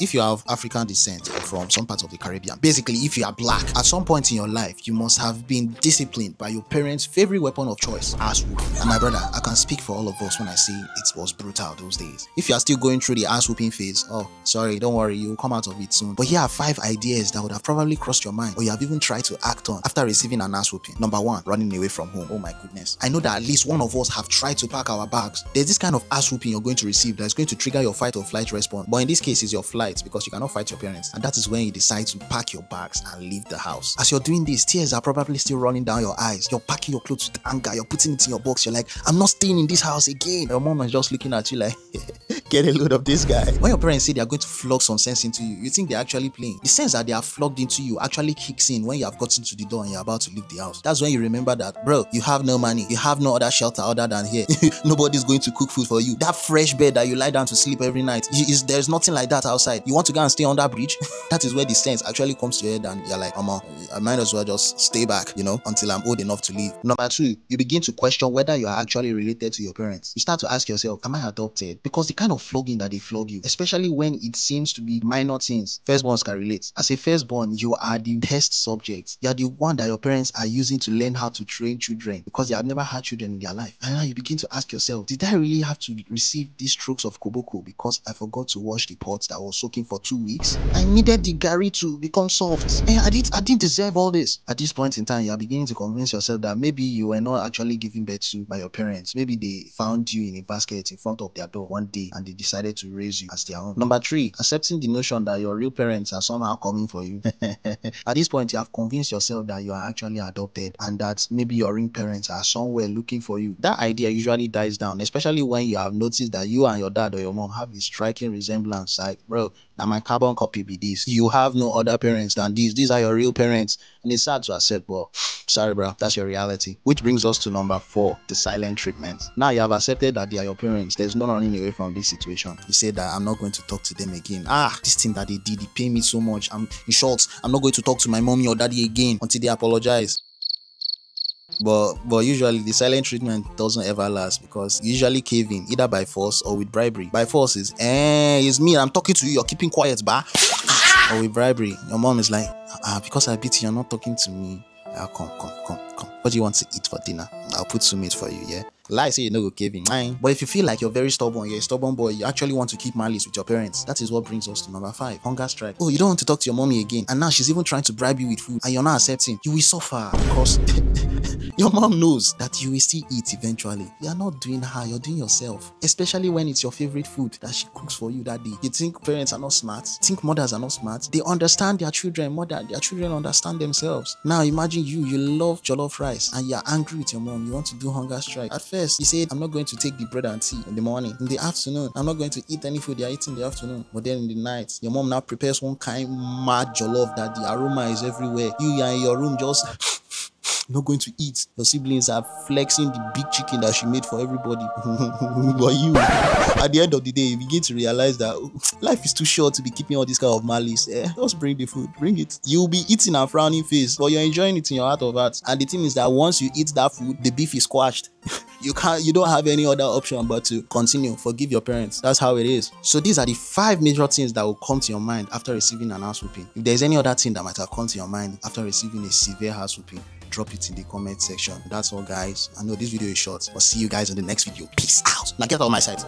if you have African descent or from some parts of the Caribbean, basically if you are black, at some point in your life, you must have been disciplined by your parents' favorite weapon of choice, ass whooping. And my brother, I can speak for all of us when I say it was brutal those days. If you are still going through the ass whooping phase, oh, sorry, don't worry, you'll come out of it soon. But here are 5 ideas that would have probably crossed your mind or you have even tried to act on after receiving an ass whooping. Number 1, running away from home. Oh my goodness. I know that at least one of us have tried to pack our bags. There's this kind of ass whooping you're going to receive that's going to trigger your fight or flight response. But in this case, it's your flight because you cannot fight your parents. And that is when you decide to pack your bags and leave the house. As you're doing this, tears are probably still running down your eyes. You're packing your clothes with anger. You're putting it in your box. You're like, I'm not staying in this house again. Your mom is just looking at you like, get a load of this guy. When your parents say they are going to flog some sense into you, you think they're actually playing. The sense that they are flogged into you actually kicks in when you have gotten to the door and you're about to leave the house. That's when you remember that, bro, you have no money. You have no other shelter other than here. Nobody's going to cook food for you. That fresh bed that you lie down to sleep every night, there's nothing like that outside. You want to go and stay on that bridge? That is where the sense actually comes to your head and you're like, I might as well just stay back, until I'm old enough to leave. Number 2, you begin to question whether you are actually related to your parents. You start to ask yourself, am I adopted? Because the kind of flogging that they flog you, especially when it seems to be minor things, firstborns can relate. As a firstborn, you are the test subject. You are the one that your parents are using to learn how to train children because they have never had children in their life. And now you begin to ask yourself, did I really have to receive these strokes of koboko because I forgot to wash the pot that was soaking for 2 weeks? I needed the gari to become soft. I didn't deserve all this. At this point in time, you are beginning to convince yourself that maybe you were not actually given birth to by your parents. Maybe they found you in a basket in front of their door one day and they decided to raise you as their own. Number 3, accepting the notion that your real parents are somehow coming for you. At this point, you have convinced yourself that you are actually adopted and that maybe your real parents are somewhere looking for you. That idea usually dies down, especially when you have noticed that you and your dad or your mom have a striking resemblance. Like, bro, now my carbon copy be this. You have no other parents than these. These are your real parents. And it's sad to accept, but sorry, bro, that's your reality. Which brings us to number 4, the silent treatment. Now you have accepted that they are your parents. There's no running away from this situation. You say that I'm not going to talk to them again. This thing that they did, they pay me so much. In short, I'm not going to talk to my mommy or daddy again until they apologize. But usually the silent treatment doesn't ever last because you usually cave in either by force or with bribery. By force is, it's me, I'm talking to you, you're keeping quiet, bah. Or with bribery, your mom is like, because I beat you, you're not talking to me. Come. What do you want to eat for dinner? I'll put some meat for you, yeah? Lie, say you no go cave in. But if you feel like you're very stubborn, you're a stubborn boy, you actually want to keep malice with your parents. That is what brings us to number 5, hunger strike. Oh, you don't want to talk to your mommy again, and now she's even trying to bribe you with food, and you're not accepting. You will suffer because your mom knows that you will still eat eventually. You are not doing her, you're doing yourself. Especially when it's your favorite food that she cooks for you that day. You think parents are not smart? Think mothers are not smart? They understand their children more than their children understand themselves. Now imagine you love jollof rice and you're angry with your mom. You want to do hunger strike. At first, you said, I'm not going to take the bread and tea in the morning. In the afternoon, I'm not going to eat any food you're eating in the afternoon. But then in the night, your mom now prepares one kind mad jollof that the aroma is everywhere. You are in your room just not going to eat. Your siblings are flexing the big chicken that she made for everybody. But you, at the end of the day, you begin to realize that life is too short to be keeping all this kind of malice. Just bring the food, bring it. You'll be eating a frowning face, but you're enjoying it in your heart of hearts. And the thing is that once you eat that food, the beef is squashed. You don't have any other option but to continue. Forgive your parents. That's how it is. So these are the 5 major things that will come to your mind after receiving an ass whooping. If there's any other thing that might have come to your mind after receiving a severe ass whooping, drop it in the comment section. That's all, guys. I know this video is short, but see you guys in the next video. Peace out. Now get out of my sight.